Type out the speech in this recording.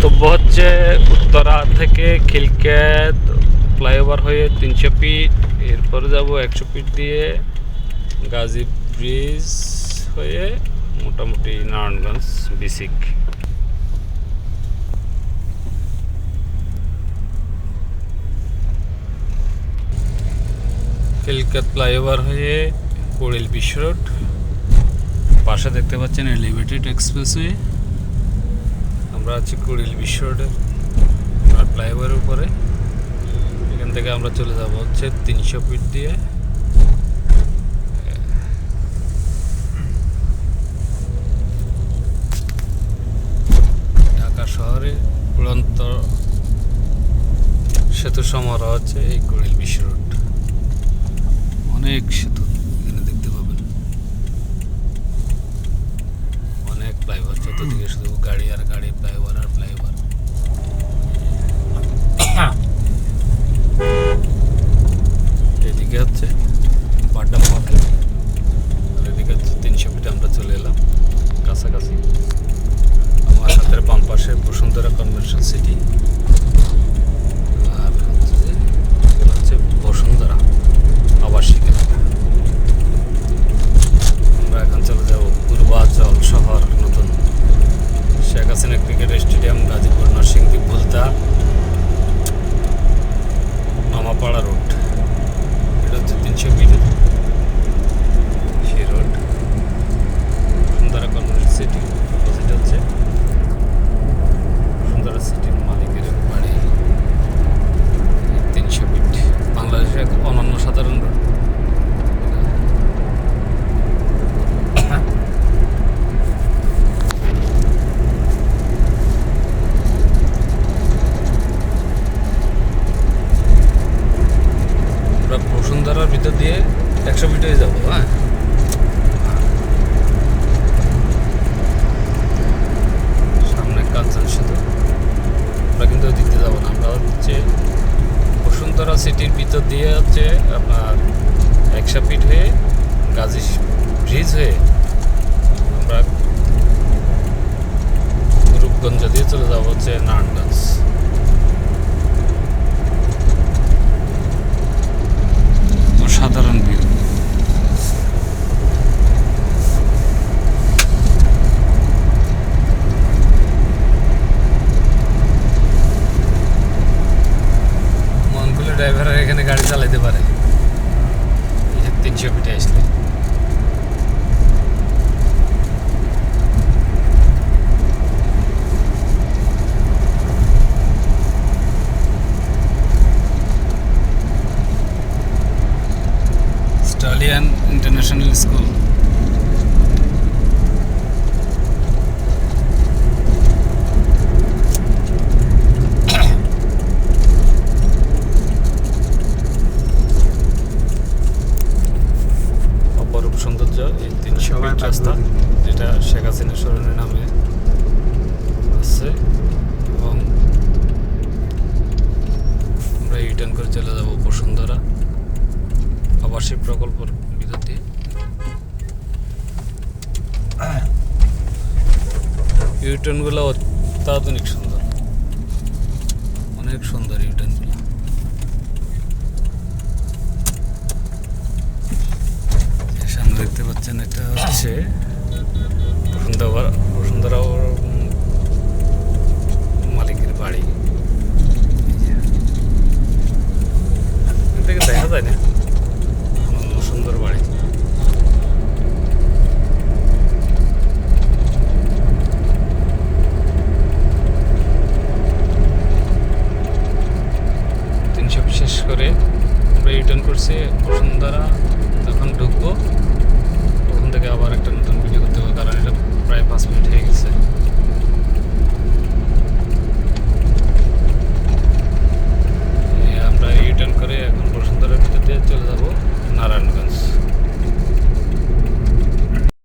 গন্তব্য হচ্ছে উত্তরা থেকে খিলক্ষেত ফ্লাইওভার হয়ে 300 ফিট, এরপরে যাব 100 ফিট দিয়ে গাজী ব্রিজ হয়ে মোটামুটি নারায়ণগঞ্জ বিসিক। খিলক্ষেত ফ্লাইওভার হয়ে কুড়িল বিশ্ব রোড, পাশে দেখতে পাচ্ছেন এলিভেটেড এক্সপ্রেসওয়ে। আমরা আছি কুড়িল বিশ্ব রোডের ফ্লাইওভারের উপরে। এখান থেকে আমরা চলে যাব হচ্ছে 300 ফিট দিয়ে ঢাকা শহরে উড়ন্ত সেতু সমারোহ হচ্ছে এই কুড়িল বিশ্ব রোড। অনেক সেতু এখানে দেখতে পাবেন, অনেক ফ্লাইওভার, চতুর্দিকে শুধু গাড়ি আর গাড়ি, ফ্লাইওভার আর ফ্লাইওভার। এদিকে হচ্ছে বাড্ডা মার্কেট, আর এদিকে হচ্ছে 300 ফিটে আমরা চলে এলাম কাছাকাছি। আমার হাতের বাম পাশে বসুন্ধরা কনভেনশন সিটি, আর হচ্ছে বসুন্ধরা আবাসিক এলাকা। আমরা এখন চলে যাব পূর্বাচল শহর, নতুন Sheikh Hasina cricket stadium, Gazipur, Narsingdi, Bhulta, Mamapara road. এটা হচ্ছে 300 ফিটের সেই road. Bashundhara convention city, opposite হচ্ছে বসুন্ধরা সিটির মালিকের বাড়ি। 300 ফিট বাংলাদেশের অনন্য সাধারণ রোড। আমরা বসুন্ধরার ভিতর দিয়ে 100 ফিট হয়ে যাবো। হ্যাঁ, সামনে কাঞ্চন সেতু। আমরা কিন্তু ওই দিক দিয়ে যাবো না, আমরা হচ্ছে বসুন্ধরা সিটির ভিতর দিয়ে হচ্ছে আপনার 100 ফিট হয়ে গাজী ব্রিজ হয়ে আমরা রূপগঞ্জ দিয়ে চলে যাবো হচ্ছে নারায়ণগঞ্জ। অসাধারণ ভিউ। মনগুলো ড্রাইভাররা এখানে গাড়ি চালাইতে পারে 300 ফিটে আসলে। স্টালিয়ান ইন্টারন্যাশনাল স্কুল। অপরূপ সৌন্দর্য এই 300 ফিট রাস্তা, যেটা শেখ হাসিনা স্মরণের নামে আছে। এবং আমরা রিটার্ন করে চলে যাব বসুন্ধরা আবাসিক প্রকল্পের ভিতর দিয়ে। ইউটার্নগুলো অত্যাধুনিক সুন্দর, অনেক সুন্দর ইউটার্নগুলো। সামনে দেখতে পাচ্ছেন এটা হচ্ছে বসুন্ধরা মালিকের বাড়ি। এখান থেকে দেখা যায় না, সুন্দর বাড়ি। শেষ করে আমরা রিটার্ন করছি বসুন্ধরা। যখন ঢুকবো ওখান থেকে আবার একটা নতুন ভিডিও করতে হবে, কারণ এটা প্রায় 5 মিনিট হয়ে গেছে।